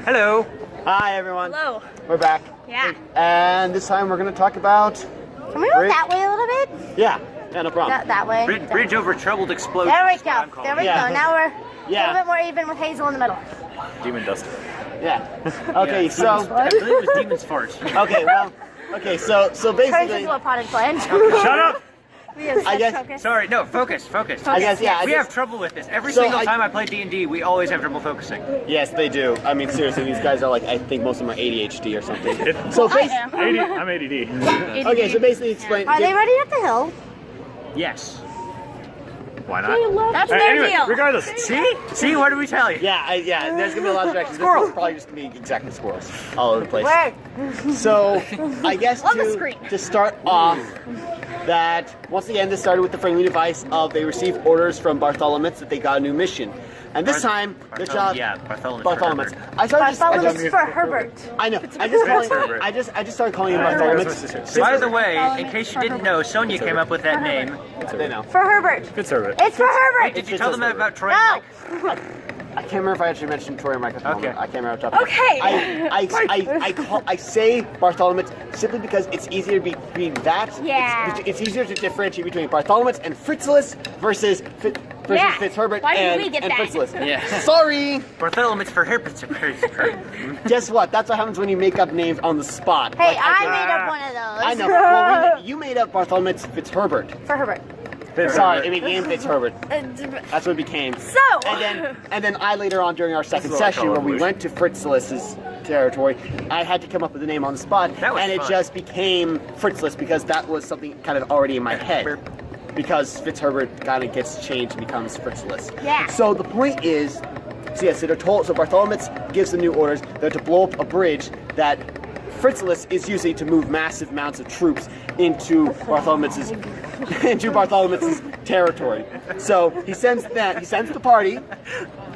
Hello. Hi, everyone. Hello. We're back. Yeah. And this time we're going to talk about... Can we go that way a little bit? Yeah, no problem. That way. Bridge over troubled explosion. There we go. There we go. Now we're a little bit more even with Hazel in the middle. Demon dust. Yeah. Okay, so... I believe it was Demon's Fart. Okay, well... Okay, so Turns basically... into a potted plant. Shut up! I guess... Focus. Sorry, no, focus. I guess, yeah. We have trouble with this. Every single time I play D&D, we always have trouble focusing. Yes, they do. I mean, seriously, these guys are like, I think most of them are ADHD or something. So basically... I'm ADD. Okay, so basically explain... Are they ready up the hill? Yes. Why not? That's their Anyway, deal. regardless. See, what did we tell you? Yeah, there's gonna be a lot of directions. Squirrels. This is probably just gonna be exactly squirrels all over the place. Where? So, I guess On the screen. to start off, that once again this started with the framing device of they received orders from Bartholomitz that they got a new mission, and this time their job. Yeah, Bartholomitz. Bartholomitz. I started Bartholomitz for Herbert. I know. I just started calling him Bartholomitz. By the way, in case you didn't know, Sonia came up with that name. They know. For Herbert. Fitzherbert. It's for Herbert. Did you tell them about Troy? No. I can't remember if I actually mentioned Troy or Mike at the moment. Okay. I can't remember. Off the top of my head. Okay. I say Bartholomitz simply because it's easier to be that. Yeah. It's easier to differentiate between Bartholomitz and Fritzless versus Fitzherbert Why didn't and we get that? Fritzless. Yeah. Sorry. Bartholomitz for Herbert. Guess what? That's what happens when you make up names on the spot. Hey, Like, I made up one of those. I know. Well, you made up Bartholomitz Fitzherbert. For Herbert. Sorry, it became Fitzherbert. That's what it became. So. And then I later on during our second This is what I session call when we evolution. went to Fritzless's territory, I had to come up with a name on the spot, That was and it fun. just became Fritzless because that was something kind of already in my head. Because Fitzherbert kind of gets changed and becomes Fritzless. Yeah. So the point is, so they're told. So Bartholomitz gives the new orders. They're to blow up a bridge that Fritzless is using to move massive amounts of troops into Bartholomew's territory. So he sends the party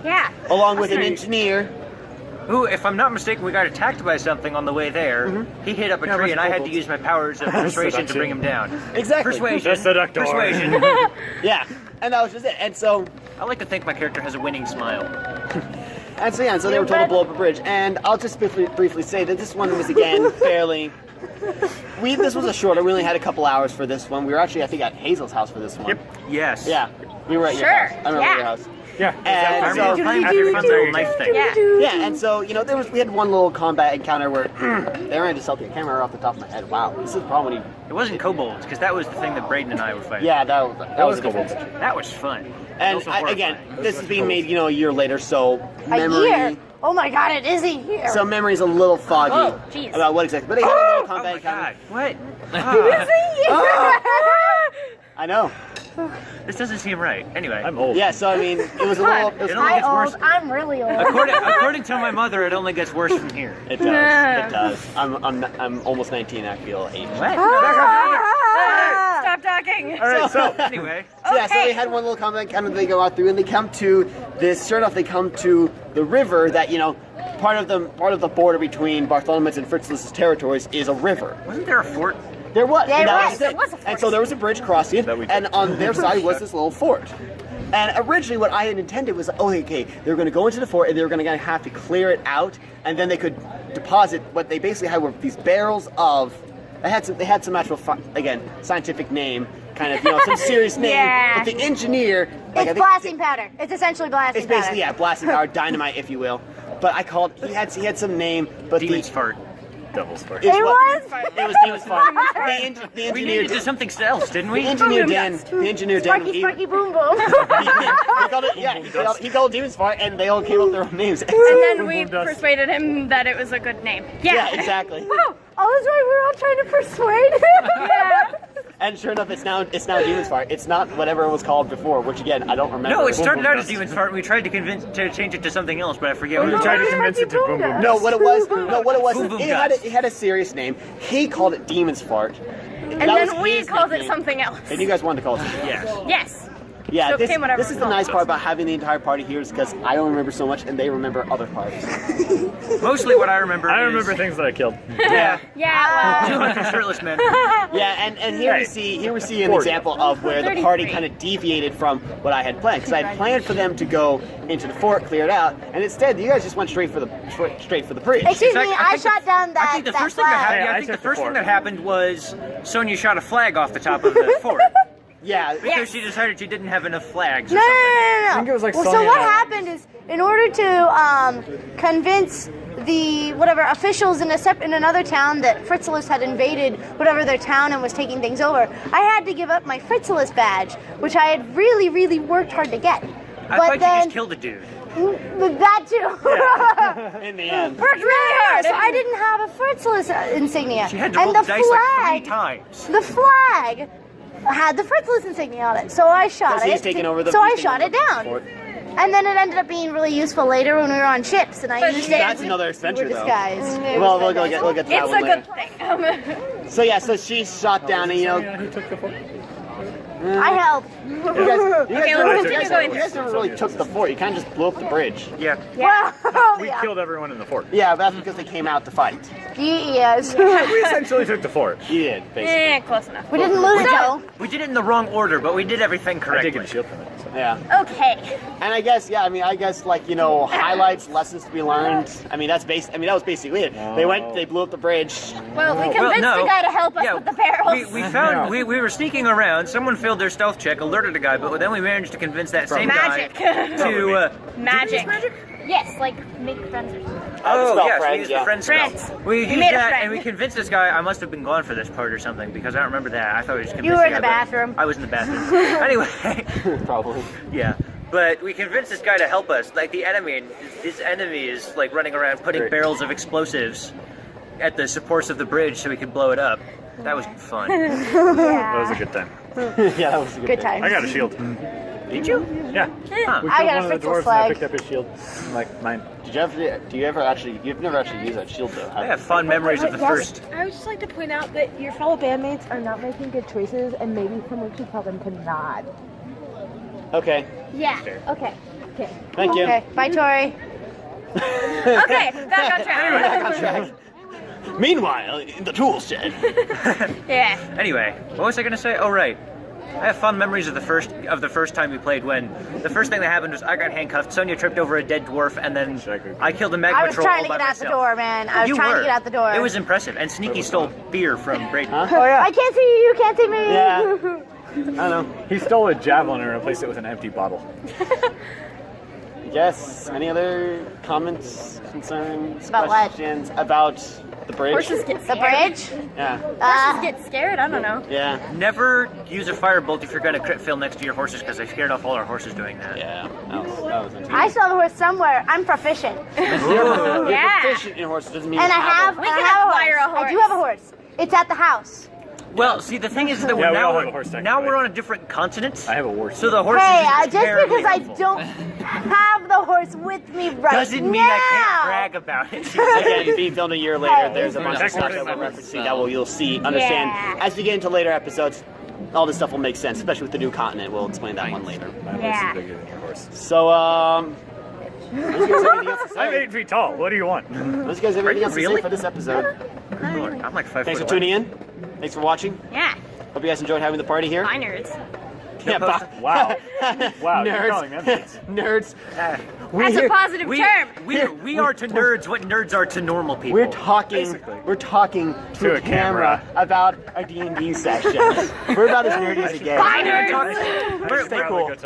Yeah. along with an engineer. Who, if I'm not mistaken, we got attacked by something on the way there. He hit up a tree, and I had to use my powers of persuasion to bring him down. Exactly. Persuasion. The seductor. Persuasion. Yeah, and that was just it. And so I like to think my character has a winning smile. so they were told to blow up a bridge. And I'll just briefly say that this one was again fairly. This was a shorter. We only had a couple hours for this one. We were actually, I think, at Hazel's house for this one. Yep. Yes. Yeah, we were at your Sure, house. I remember yeah. your house. Yeah. I And remember so, playing with your friends little knife thing. Yeah. yeah, and so we had one little combat encounter where they ran into something. I can't remember off the top of my head. Wow, this is the problem when It wasn't kobolds, because that was the thing that Braden and I were fighting. Yeah, that was a cool. difference. That was fun. And Also horrifying. again, this is being made, a year later, so A memory. year. Oh my God! It is a year. So memory's a little foggy Oh, jeez. about what exactly. But they had a little Oh combat my encounter. god. What? It's a year. I know. This doesn't seem right. Anyway. I'm old. Yeah, so I mean, it was a little. It, was, It only Hi, gets worse. old. I'm really old. According to my mother, it only gets worse from here. it does. It does. I'm almost 19. I feel aged. What? Stop talking. All right, so Anyway. So, yeah, so Okay. they had one little combat encounter. They go out through, and they come to this. Sure enough, they come to the river that part of the border between Bartholomew and Fritzless's territories is a river. Wasn't there a fort? There was. There and that was. it. There was a fort. And so there was a bridge crossing, That we and took. on their side was this little fort. And originally, what I had intended was, okay, they were going to go into the fort, and they were going to have to clear it out, and then they could deposit what they basically had were these barrels of. They had some actual again scientific name, kind of some serious name. Yeah. But the engineer, I It's think blasting powder. It's essentially blasting It's basically powder. blasting power, dynamite, if you will. But I called. He had some name, but Demon's fart. devil's fart. It It was. was. It was fun. The We engineer. needed to do something else, didn't we? The engineer Dan. Sparky, Sparky, boom, boom. He called it. Yeah, he called Demon's Fart, and they all came up with their own names. And then we Boom, dust. persuaded him that it was a good name. Yeah, exactly. Oh, that's right. We're all trying to persuade him. Yeah. And sure enough, it's now Demon's Fart. It's not whatever it was called before, which again I don't remember. No, it started out as dust. Demon's fart, and we tried to change it to something else, but I forget what We it tried was. to convince it to boom boom. No, what it was. No, what it was. Boom, boom, It had a serious name. He called it Demon's Fart. And then we called it something else. And you guys wanted to call it something. Yes. Yes. Yeah, So this whatever is the nice part about having the entire party here is because I don't remember so much and they remember other parts. Mostly what I remember I is... remember things that I killed. Yeah. Yeah, well. 200 shirtless men. Yeah, and here we see an example of where the party kind of deviated from what I had planned, because I had planned for them to go into the fort, clear it out, and instead you guys just went straight for the bridge. Excuse In fact, me, I I think shot down that I think the that first thing that flag. happened. Yeah, I I think the took the first thing fort. that happened was Sonya shot a flag off the top of the fort Yeah, because she decided she didn't have enough flags. Or No, something. no. I think it was like well, so Sonya what and I- happened is, in order to convince the officials in another town that Fritzlus had invaded whatever their town and was taking things over, I had to give up my Fritzlus badge, which I had really, really worked hard to get. I thought you just killed a dude. That too. in the end. Worked really hard, so I didn't have a Fritzlus insignia. She had to and roll the the dice like flag, 3 times. the flag had the Fritzlus insignia on it, so I shot Because it. he's taking over the. so I he's taking shot over it the down. fort. And then it ended up being really useful later when we were on ships, and I used it. That's another We adventure, were though. disguised. Well, we'll get to that It's one a later. good thing. So yeah, so she shot down, and Who took the fort? I helped. you Okay, guys let's continue going. never really took the fort. You kind of just blew up the bridge. Yeah. Well, We yeah. killed everyone in the fort. Yeah, but that's because they came out to fight. Yes. We essentially took the fort. You did, basically. Close enough. We didn't lose it though. We did it in the wrong order, but we did everything I did correctly. get a shield from it. So. Yeah. Okay. And I guess, like, highlights, lessons to be learned. That was basically it. They blew up the bridge. Well, we Well, convinced no. the guy to help us Yeah, with the barrels. We found we were sneaking around. Someone failed their stealth check, alerted a guy, but then we managed to convince that same Magic. guy to Magic. Yes, like make friends or something. Oh, spell yes, friends, we used yeah. the friend spell. Friends. We We used made a that, friend. and we convinced this guy. I must have been gone for this part or something because I don't remember that. I thought we just convinced You were in guy, the but bathroom. I was in the bathroom. Anyway, Probably. yeah. But we convinced this guy to help us. Like his enemy is like running around putting Great. barrels of explosives at the supports of the bridge so we could blow it up. That was fun. That was a good time. Yeah, that was a Good thing. time. I got a shield. Did you? Yeah. Huh. We I killed got a one of the Fritzl dwarves flag. and I picked up his shield. Like mine. You've never actually used that shield, though, I have have fond memories of the first. I would just like to point out that your fellow bandmates are not making good choices, and maybe someone should tell them to nod. you? Okay. Yeah. Okay. Okay. Thank you. Okay, bye, Tori. Okay, back on track. Back on track. Meanwhile, in the tool shed. Yeah. Anyway, what was I gonna say? Oh right. I have fond memories of the first time we played when the first thing that happened was I got handcuffed, Sonya tripped over a dead dwarf, and then I killed a magma I was troll trying all to by get out the myself. door, man. I was You trying were. to get out the door. It was impressive, and Sneaky stole beer from Braden. Huh? Oh, yeah. I can't see you. You can't see me. Yeah. I don't know. He stole a javelin and replaced it with an empty bottle. Yes. Any other comments, concerns, About what? questions about the bridge? Horses get The scared. bridge? Yeah. Horses get scared. I don't know. Yeah. Never use a firebolt if you're gonna crit fill next to your horses, because I scared off all our horses doing that. Yeah. That was interesting. I saw the horse somewhere. I'm proficient. You're Yeah. proficient in horses doesn't mean And you I have, one. and I can have acquire a I do horse. have a horse. It's at the house. Well, see, the thing is that Yeah, we all now have a horse now technically. we're on a different continent. I have a horse. So the horse Hey, is just terribly because I helpful. don't have the horse with me right doesn't mean now. I can't brag about it. Again, being filmed a year later, there's a bunch of stuff Technically, that we're my referencing that you'll see, understand. Yeah. As we get into later episodes, all this stuff will make sense, especially with the new continent. We'll explain that one later. My horse Yeah. is bigger than your horse. So, unless you guys have anything else to I'm say, 8 feet tall. What do you want? unless you guys have anything else to say really? for this episode, Lord, I'm like 5 thanks for foot away. tuning in. Thanks for watching. Yeah. Hope you guys enjoyed having the party here. Bye, nerds. Yeah, bye. Wow. Wow, you're Nerds. calling them things. Nerds. That's a positive We, term. we are to nerds what nerds are to normal people. We're talking. Basically. We're talking to a camera about our D&D sessions. We're about as nerdy as it gets. Bye, nerds. We're- Stay we're- cool.